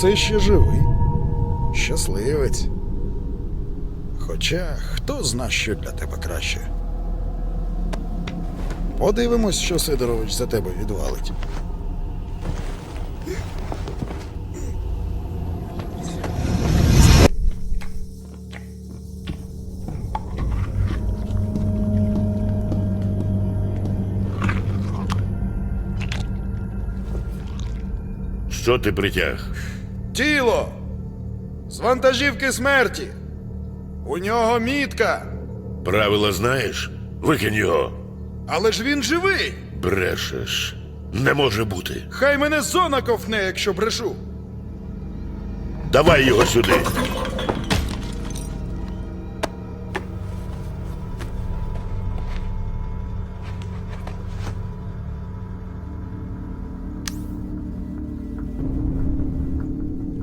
Це ще живий. Щасливець. Хоча, хто зна, що для тебе краще. Подивимось, що Сидорович за тебе відвалить. Що ти притяг? Тіло! З вантажівки смерті! У нього мітка! Правила знаєш? Викинь його. Але ж він живий! Брешеш. Не може бути. Хай мене зона ковтне, якщо брешу! Давай його сюди.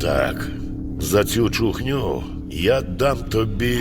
Так, за цю чухню я дам тобі...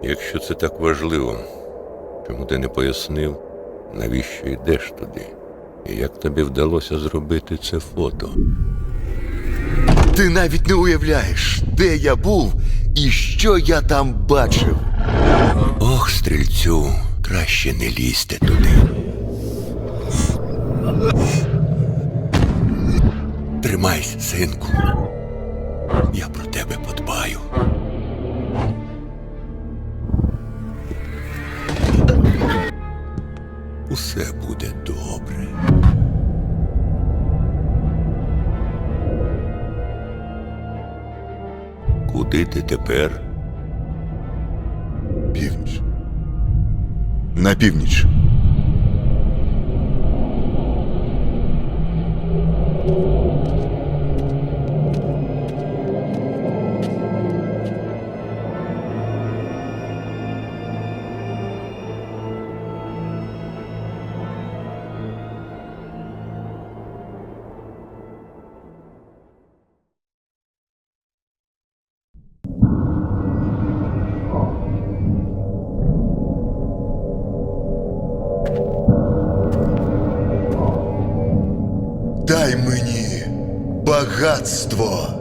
Якщо це так важливо, чому ти не пояснив, навіщо йдеш туди? І як тобі вдалося зробити це фото? Ти навіть не уявляєш, де я був і що я там бачив. Ох, стрільцю, краще не лізьте туди. Тримайся, синку. Я про тебе подбаю. Усе буде добре. Куди ти тепер? Північ. На північ. багатство.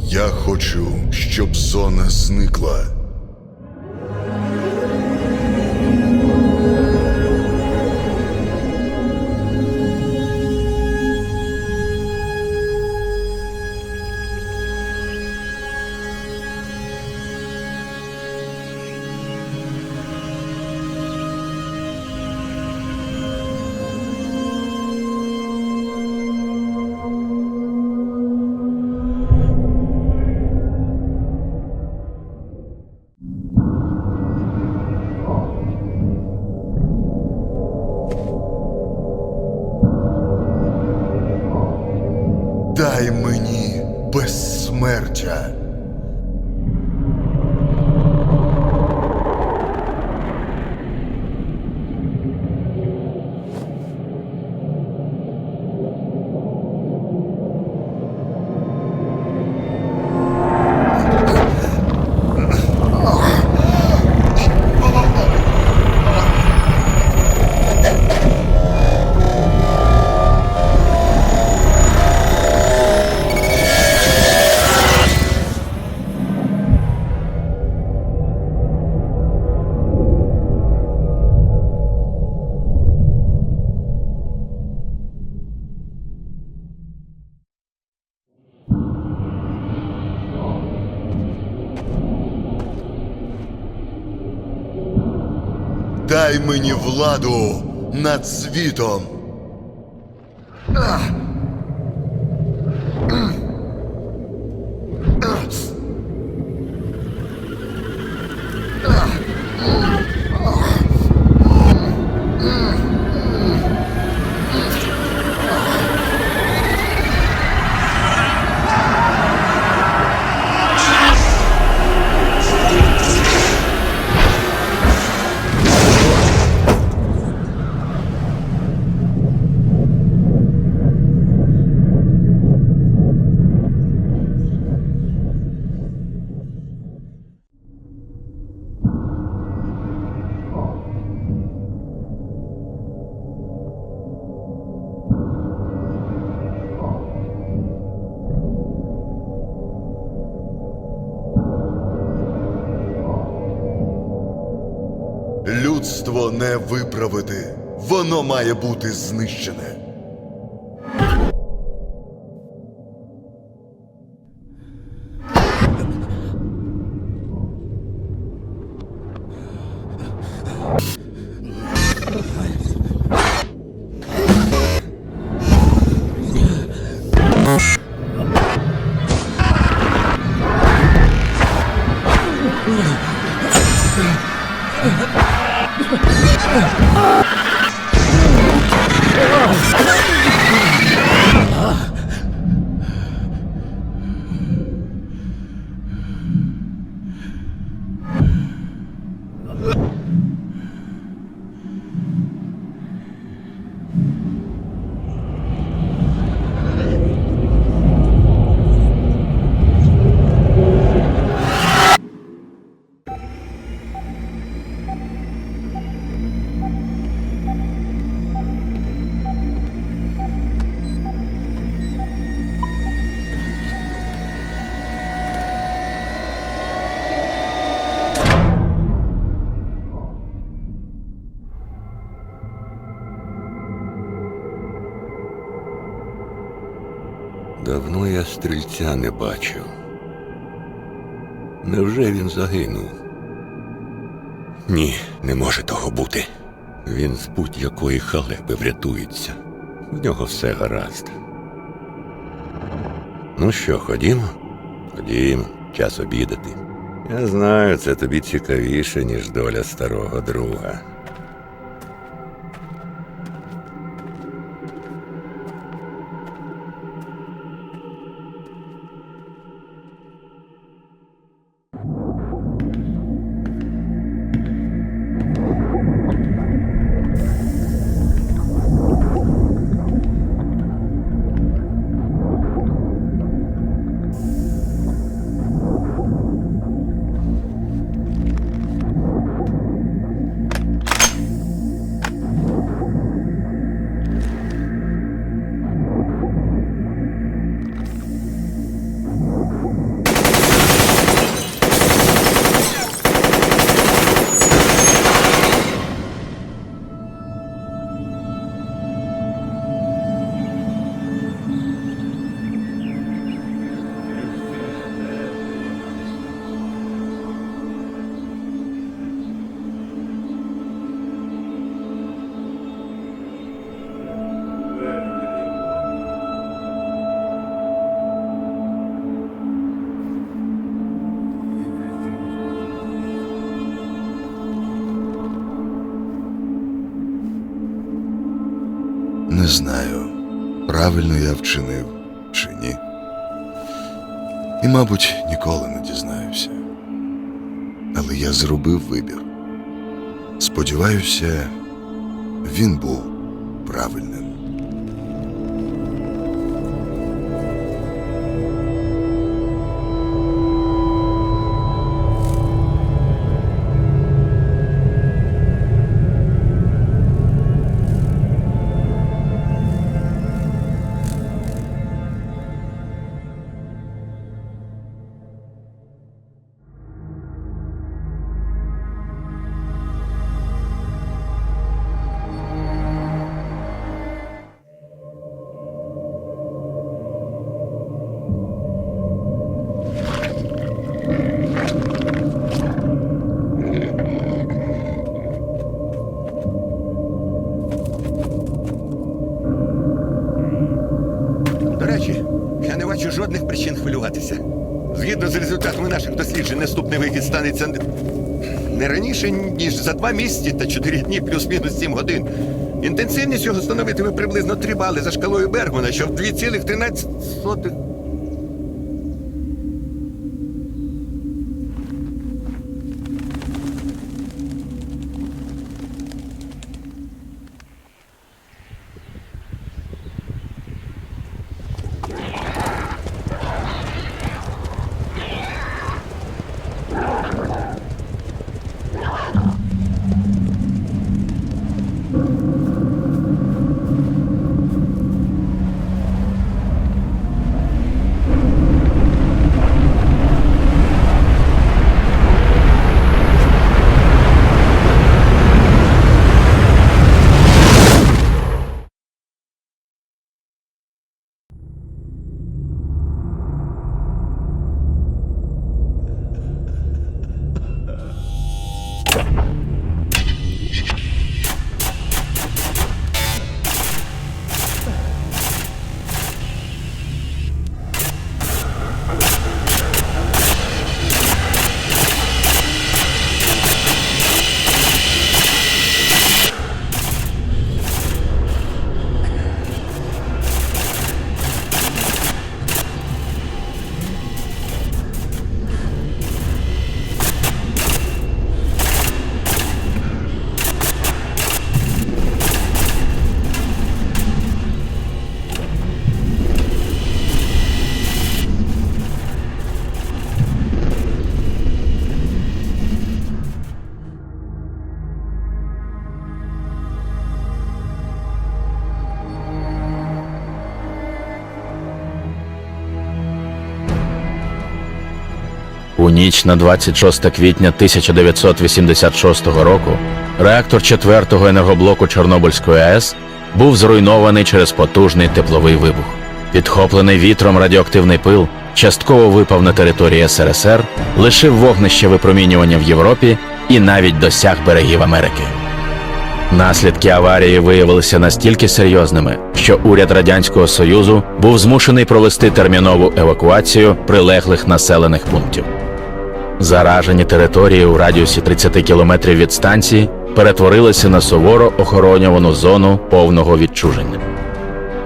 Я хочу, щоб зона зникла. Дай мені безсмертя. Дай мені владу над світом. Людство не виправити. Воно має бути знищене. Давно я стрільця не бачив. Невже він загинув? Ні, не може того бути. Він з будь-якої халепи врятується. В нього все гаразд. Ну що, ходімо? Ходімо, час обідати. Я знаю, це тобі цікавіше, ніж доля старого друга. Не знаю, правильно я вчинив чи ні. І, мабуть, ніколи не дізнаюся. Але я зробив вибір. Сподіваюся, він був правильним. До речі, я не бачу жодних причин хвилюватися. Згідно з результатами наших досліджень, наступний вихід станеться не раніше, ніж за 2 місяці та 4 дні плюс-мінус 7 годин. Інтенсивність його становитиме приблизно 3 бали за шкалою Бергмана, що в 2,13. У ніч на 26 квітня 1986 року реактор 4-го енергоблоку Чорнобильської АЕС був зруйнований через потужний тепловий вибух. Підхоплений вітром радіоактивний пил частково випав на території СРСР, лишив вогнище випромінювання в Європі і навіть досяг берегів Америки. Наслідки аварії виявилися настільки серйозними, що уряд Радянського Союзу був змушений провести термінову евакуацію прилеглих населених пунктів. Заражені території у радіусі 30 кілометрів від станції перетворилися на суворо охоронювану зону повного відчуження.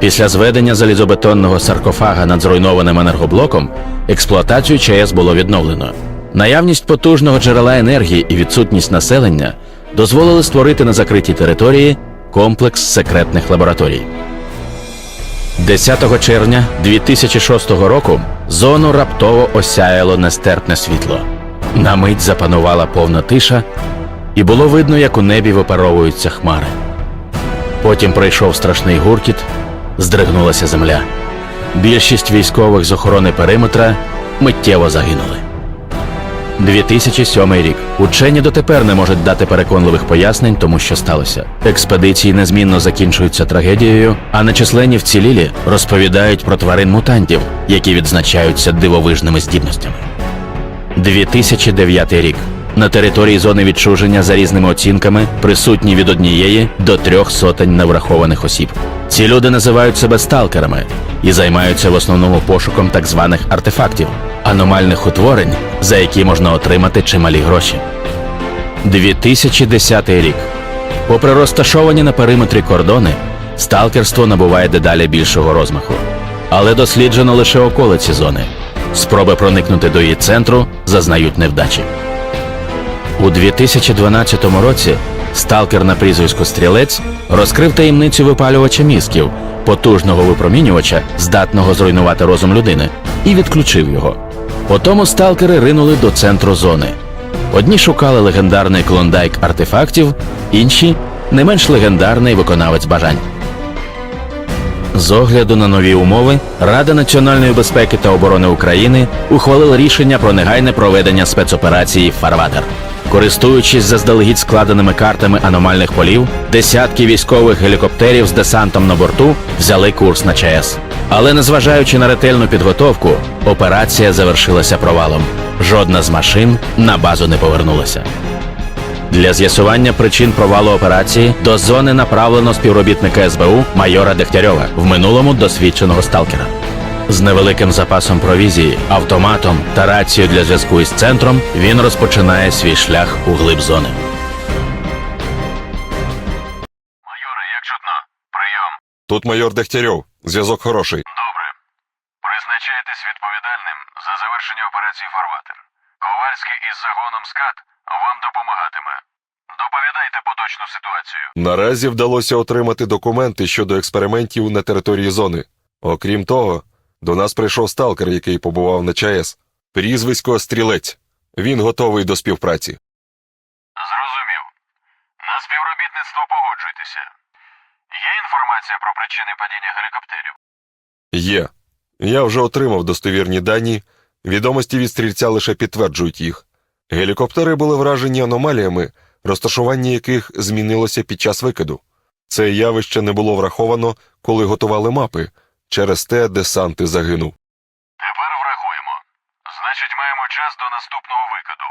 Після зведення залізобетонного саркофага над зруйнованим енергоблоком експлуатацію ЧАЕС було відновлено. Наявність потужного джерела енергії і відсутність населення дозволили створити на закритій території комплекс секретних лабораторій. 10 червня 2006 року зону раптово осяяло нестерпне світло. На мить запанувала повна тиша, і було видно, як у небі випаровуються хмари. Потім прийшов страшний гуркіт, здригнулася земля. Більшість військових з охорони периметра миттєво загинули. 2007 рік. Учені дотепер не можуть дати переконливих пояснень тому, що сталося. Експедиції незмінно закінчуються трагедією, а нечисленні вцілілі розповідають про тварин-мутантів, які відзначаються дивовижними здібностями. 2009 рік. На території зони відчуження за різними оцінками присутні від 1 до 3 сотень неврахованих осіб. Ці люди називають себе сталкерами і займаються в основному пошуком так званих артефактів – аномальних утворень, за які можна отримати чималі гроші. 2010 рік. Попри розташовані на периметрі кордони, сталкерство набуває дедалі більшого розмаху. Але досліджено лише околиці зони. Спроби проникнути до її центру зазнають невдачі. У 2012 році сталкер на прізвисько Стрілець розкрив таємницю випалювача мізків, потужного випромінювача, здатного зруйнувати розум людини, і відключив його. Потому сталкери ринули до центру зони. Одні шукали легендарний клондайк артефактів, інші – не менш легендарний виконавець бажань. З огляду на нові умови, Рада національної безпеки та оборони України ухвалила рішення про негайне проведення спецоперації «Фарватер». Користуючись заздалегідь складеними картами аномальних полів, десятки військових гелікоптерів з десантом на борту взяли курс на ЧАЕС. Але незважаючи на ретельну підготовку, операція завершилася провалом. Жодна з машин на базу не повернулася. Для з'ясування причин провалу операції до зони направлено співробітника СБУ майора Дегтярьова, в минулому досвідченого сталкера. З невеликим запасом провізії, автоматом та рацією для зв'язку із центром він розпочинає свій шлях у глиб зони. Майоре, як чутно? Прийом. Тут майор Дегтярьов. Зв'язок хороший. Добре. Призначаєтесь відповідальним за завершення операції «Фарватер». Ковальський із загоном «Скат» вам допомагатиме. Доповідайте поточну ситуацію. Наразі вдалося отримати документи щодо експериментів на території зони. Окрім того, до нас прийшов сталкер, який побував на ЧАЕС. Прізвисько Стрілець. Він готовий до співпраці. Зрозумів. На співробітництво погоджуйтеся. Є інформація про причини падіння гелікоптерів? Є. Я вже отримав достовірні дані. Відомості від стрільця лише підтверджують їх. Гелікоптери були вражені аномаліями, розташування яких змінилося під час викиду. Це явище не було враховано, коли готували мапи. Через те десант і загинув. Тепер врахуємо. Значить, маємо час до наступного викиду.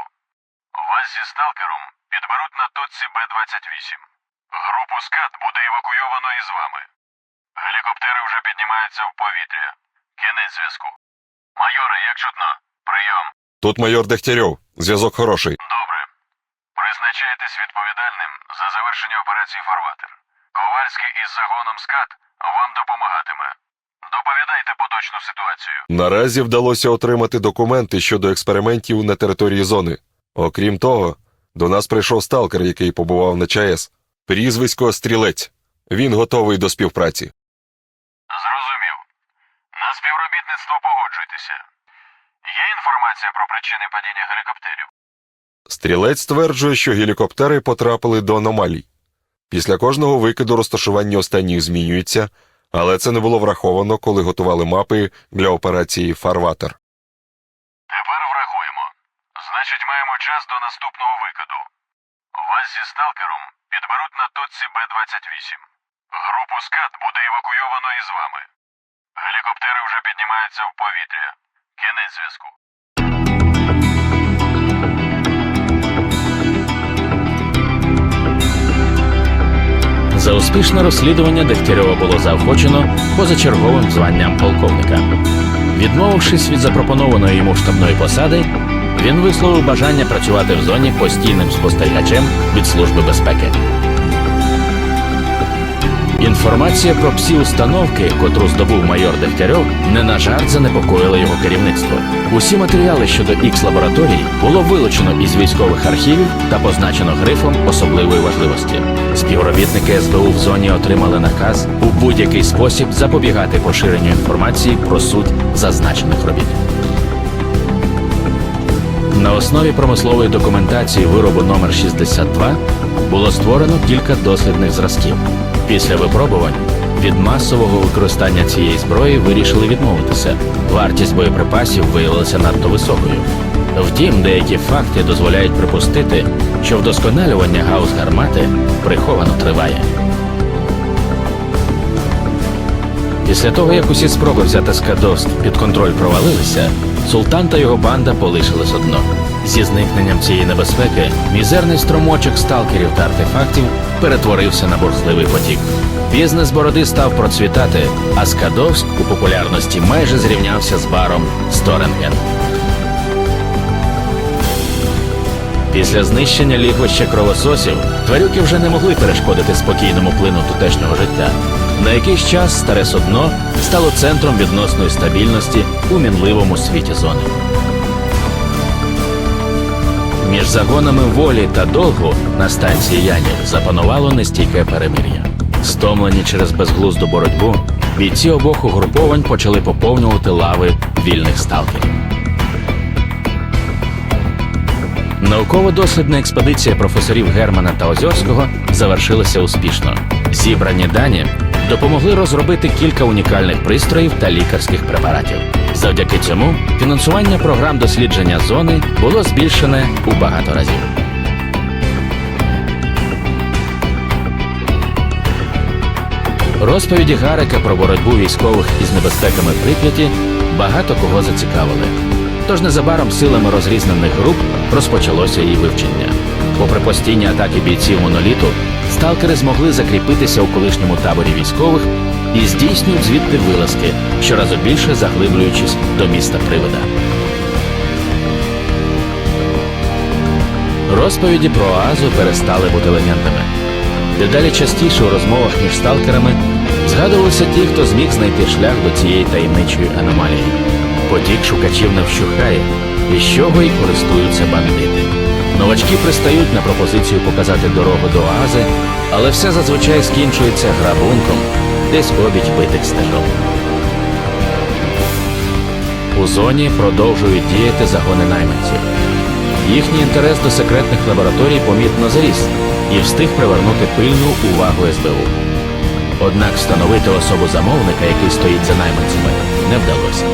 Вас зі сталкером підберуть на точці Б-28. Групу «Скат» буде евакуйовано із вами. Гелікоптери вже піднімаються в повітря. Кінець зв'язку. Майоре, як чутно? Прийом. Тут майор Дегтярьов. Зв'язок хороший. Добре. Призначаєтесь відповідальним за завершення операції «Фарватер». Ковальський із загоном «Скат» вам допомагатиме. Доповідайте поточну ситуацію. Наразі вдалося отримати документи щодо експериментів на території зони. Окрім того, до нас прийшов сталкер, який побував на ЧАЕС. Прізвисько Стрілець. Він готовий до співпраці. Зрозумів. На співробітництво погоджуйтеся. Є інформація про причини падіння гелікоптерів? Стрілець стверджує, що гелікоптери потрапили до аномалій. Після кожного викиду розташування останніх змінюється, але це не було враховано, коли готували мапи для операції «Фарватер». Тепер врахуємо. Значить, маємо час до наступного викиду. Вас зі сталкером підберуть на точці Б-28. Групу «Скат» буде евакуйовано із вами. Гелікоптери вже піднімаються в повітря. Кінець зв'язку. За успішне розслідування Дегтярьова було заохочено позачерговим званням полковника. Відмовившись від запропонованої йому штабної посади, він висловив бажання працювати в зоні постійним спостерігачем від Служби безпеки. Інформація про псі-установки, котру здобув майор Дегтярьов, не на жарт занепокоїла його керівництво. Усі матеріали щодо Х-лабораторій було вилучено із військових архівів та позначено грифом особливої важливості. Співробітники СБУ в зоні отримали наказ у будь-який спосіб запобігати поширенню інформації про суть зазначених робіт. На основі промислової документації виробу номер 62 було створено кілька дослідних зразків. Після випробувань від масового використання цієї зброї вирішили відмовитися. Вартість боєприпасів виявилася надто високою. Втім, деякі факти дозволяють припустити, що вдосконалювання гаусс-гармати приховано триває. Після того, як усі спроби взяти Скадовськ під контроль провалилися, Султан та його банда полишились одно. Зі зникненням цієї небезпеки мізерний струмочок сталкерів та артефактів перетворився на бурхливий потік. Бізнес Бороди став процвітати, а Скадовськ у популярності майже зрівнявся з баром Сторенген. Після знищення лігвища кровососів тварюки вже не могли перешкодити спокійному плину тутешнього життя. На якийсь час старе Содно стало центром відносної стабільності у мінливому світі зони. Між загонами Волі та Долгу на станції Янів запанувало нестійке перемир'я. Стомлені через безглузду боротьбу, бійці обох угруповань почали поповнювати лави вільних сталкерів. Науково-дослідна експедиція професорів Германа та Озьорського завершилася успішно. Зібрані дані допомогли розробити кілька унікальних пристроїв та лікарських препаратів. Завдяки цьому фінансування програм дослідження зони було збільшене у багато разів. Розповіді Гарика про боротьбу військових із небезпеками Прип'яті багато кого зацікавили. Тож незабаром силами розрізнених груп розпочалося її вивчення. Попри постійні атаки бійців моноліту, сталкери змогли закріпитися у колишньому таборі військових і здійснюють звідти вилазки, щоразу більше заглиблюючись до міста Привида. Розповіді про Оазу перестали бути легендами. Дедалі частіше у розмовах між сталкерами згадувалися ті, хто зміг знайти шлях до цієї таємничої аномалії. Потік шукачів не вщухає, і з чого й користуються бандити. Новачки пристають на пропозицію показати дорогу до Оази, але все зазвичай скінчується грабунком десь обіч битих стежок. У зоні продовжують діяти загони найманців. Їхній інтерес до секретних лабораторій помітно зріс і встиг привернути пильну увагу СБУ. Однак встановити особу замовника, який стоїть за найманцями, не вдалося.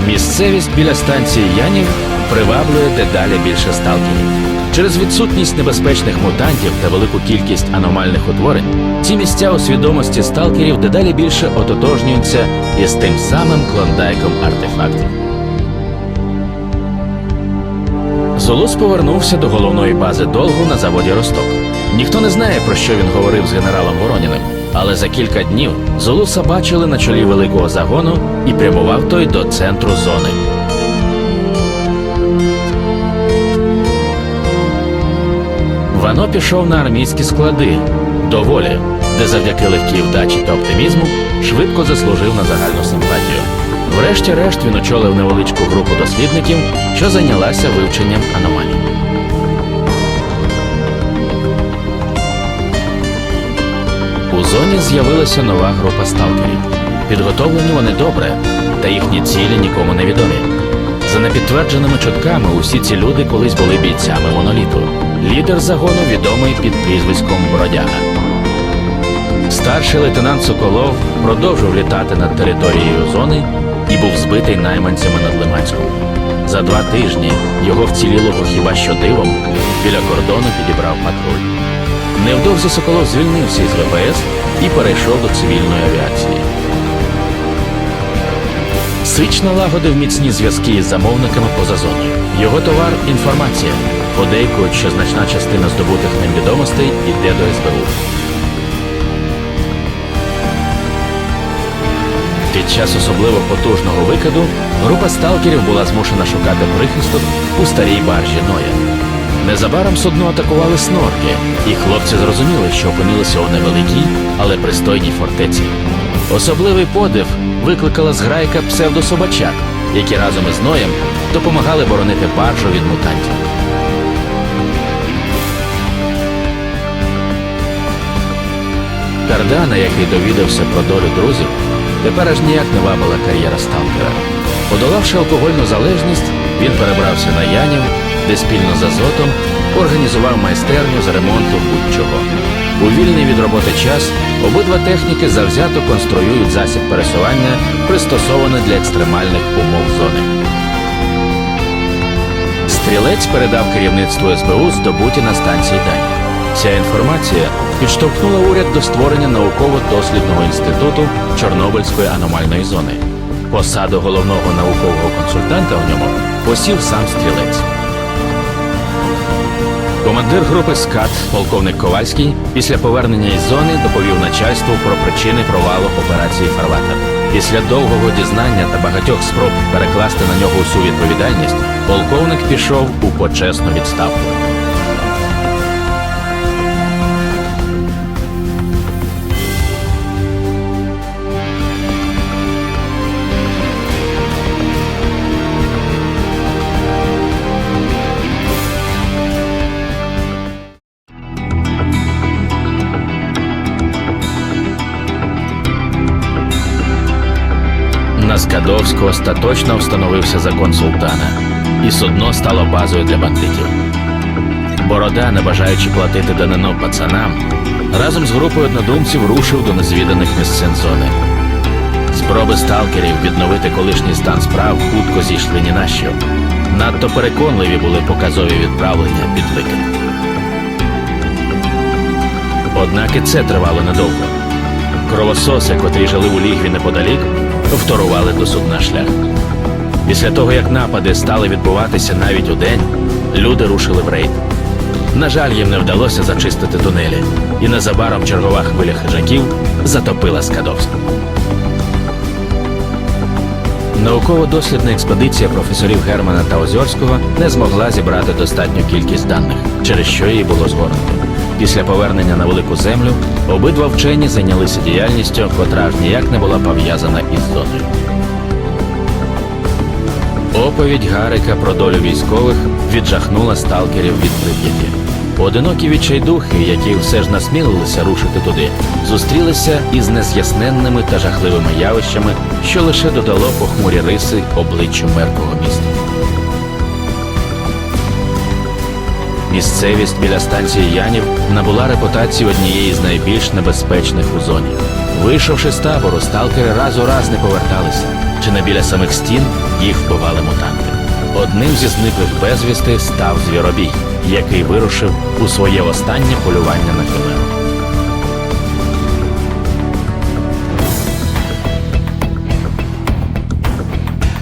Місцевість біля станції Янів приваблює дедалі більше сталкерів. Через відсутність небезпечних мутантів та велику кількість аномальних утворень ці місця у свідомості сталкерів дедалі більше ототожнюються із тим самим клондайком артефактів. Зулус повернувся до головної бази Долгу на заводі Росток. Ніхто не знає, про що він говорив з генералом Вороніним, але за кілька днів Зулуса бачили на чолі великого загону і прямував той до центру зони. Вано пішов на армійські склади до Волі, де завдяки легкій вдачі та оптимізму швидко заслужив на загальну симпатію. Врешті-решт він очолив невеличку групу дослідників, що зайнялася вивченням аномалій. У зоні з'явилася нова група сталкерів. Підготовлені вони добре, та їхні цілі нікому не відомі. За непідтвердженими чутками, усі ці люди колись були бійцями моноліту. Лідер загону відомий під прізвиськом Бродяга. Старший лейтенант Соколов продовжив літати над територією зони і був збитий найманцями над Лиманськом. За 2 тижні його вцілілого хіба що дивом біля кордону підібрав патруль. Невдовзі Соколов звільнився із ВПС і перейшов до цивільної авіації. Сич налагодив міцні зв'язки із замовниками поза зоною. Його товар – інформація. Подейкують, що значна частина здобутих ним відомостей йде до СБУ. Під час особливо потужного викиду група сталкерів була змушена шукати прихисток у старій баржі Ноя. Незабаром судно атакували снорки, і хлопці зрозуміли, що опинилися у невеликій, але пристойній фортеці. Особливий подив викликала зграйка псевдособачат, які разом із Ноєм допомагали боронити баржу від мутантів. Кардана, який довідався про долю друзів, тепер аж ніяк не вабила кар'єра сталкера. Подолавши алкогольну залежність, він перебрався на Янів, де спільно з Азотом організував майстерню з ремонту будь-чого. У вільний від роботи час обидва техніки завзято конструюють засіб пересування, пристосований для екстремальних умов зони. Стрілець передав керівництву СБУ здобуті на станції дані. Ця інформація підштовхнула уряд до створення науково-дослідного інституту Чорнобильської аномальної зони. Посаду головного наукового консультанта в ньому посів сам Стрілець. Командир групи «Скат» полковник Ковальський після повернення із зони доповів начальству про причини провалу операції «Фарватер». Після довгого дізнання та багатьох спроб перекласти на нього усю відповідальність, полковник пішов у почесну відставку. На Скадовську остаточно встановився закон султана, і судно стало базою для бандитів. Борода, не бажаючи платити данину пацанам, разом з групою однодумців рушив до незвіданих місцин зони. Спроби сталкерів відновити колишній стан справ хутко зійшли ні на що. Надто переконливі були показові відправлення під викид. Однак і це тривало недовго. Кровососи, котрі жили у лігві неподалік, вторували до судна шлях. Після того, як напади стали відбуватися навіть удень, люди рушили в рейд. На жаль, їм не вдалося зачистити тунелі, і незабаром чергова хвиля хижаків затопила Скадовськ. Науково-дослідна експедиція професорів Германа та Озьорського не змогла зібрати достатню кількість даних, через що її було згорнуто. Після повернення на Велику Землю обидва вчені зайнялися діяльністю, котра аж ніяк не була пов'язана із зоною. Оповідь Гарика про долю військових віджахнула сталкерів від Прип'яті. Одинокі відчайдухи, які все ж насмілилися рушити туди, зустрілися із нез'ясненними та жахливими явищами, що лише додало похмурі риси обличчю мертвого міста. Місцевість біля станції Янів набула репутацію однієї з найбільш небезпечних у зоні. Вийшовши з табору, сталкери раз у раз не поверталися, чи не біля самих стін їх вбивали мутанти. Одним зі зниклих безвісти став Звіробій, який вирушив у своє останнє полювання на химеру.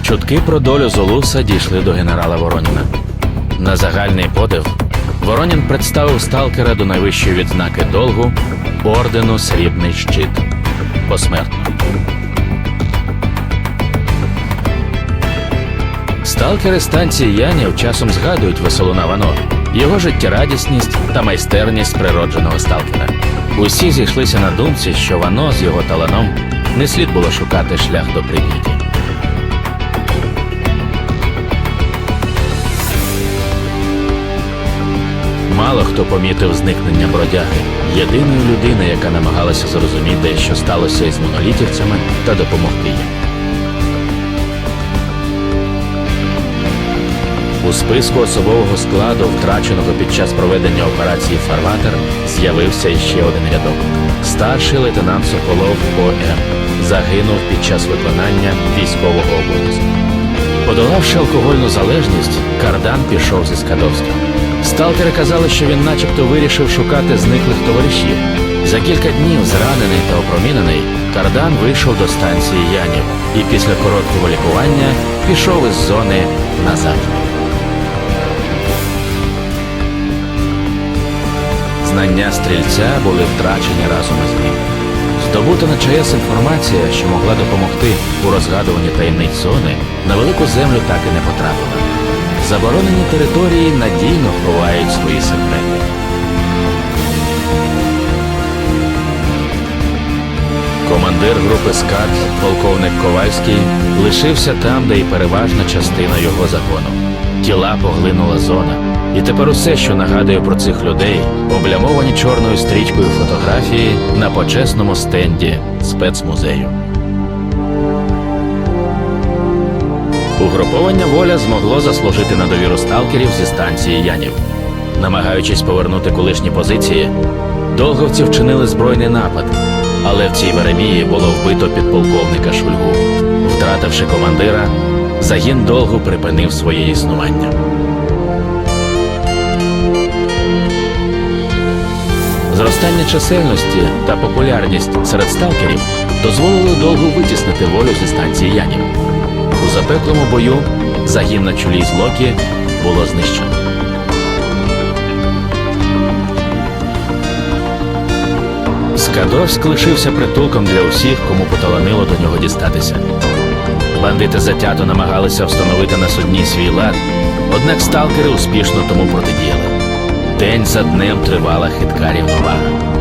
Чутки про долю Золуса дійшли до генерала Вороніна. На загальний подив Воронін представив сталкера до найвищої відзнаки долгу – ордену «Срібний щит» посмертно. Сталкери станції Янів часом згадують веселуна Вано, його життєрадісність та майстерність природженого сталкера. Усі зійшлися на думці, що Вано з його таланом не слід було шукати шлях до Прип'яті. Мало хто помітив зникнення бродяги, єдиної людини, яка намагалася зрозуміти, що сталося із монолітівцями, та допомогти їм. У списку особового складу, втраченого під час проведення операції «Фарватер», з'явився іще один рядок. Старший лейтенант Соколов О.М. загинув під час виконання військового обов'язку. Подолавши алкогольну залежність, Кардан пішов зі Скадовським. Сталкери казали, що він начебто вирішив шукати зниклих товаришів. За кілька днів, зранений та опромінений, Кардан вийшов до станції Янів і після короткого лікування пішов із зони назавжди. Знання стрільця були втрачені разом із ним. Здобута на ЧАЕС інформація, що могла допомогти у розгадуванні таємниць зони, на велику землю так і не потрапила. Заборонені території надійно ховають свої секрети. Командир групи «Скат», полковник Ковальський, лишився там, де й переважна частина його загону. Тіла поглинула зона. І тепер усе, що нагадує про цих людей, облямовані чорною стрічкою фотографії на почесному стенді спецмузею. Угруповання «Воля» змогло заслужити на довіру сталкерів зі станції Янів. Намагаючись повернути колишні позиції, долговці вчинили збройний напад, але в цій Веремії було вбито підполковника Шульгу. Втративши командира, загін Долгу припинив своє існування. Зростання чисельності та популярність серед сталкерів дозволили Долгу витіснити Волю зі станції Янів. У запеклому бою загін на чолі з Локі було знищено. Скадовськ лишився притулком для усіх, кому поталанило до нього дістатися. Бандити затято намагалися встановити на судні свій лад, однак сталкери успішно тому протидіяли. День за днем тривала хитка рівновага.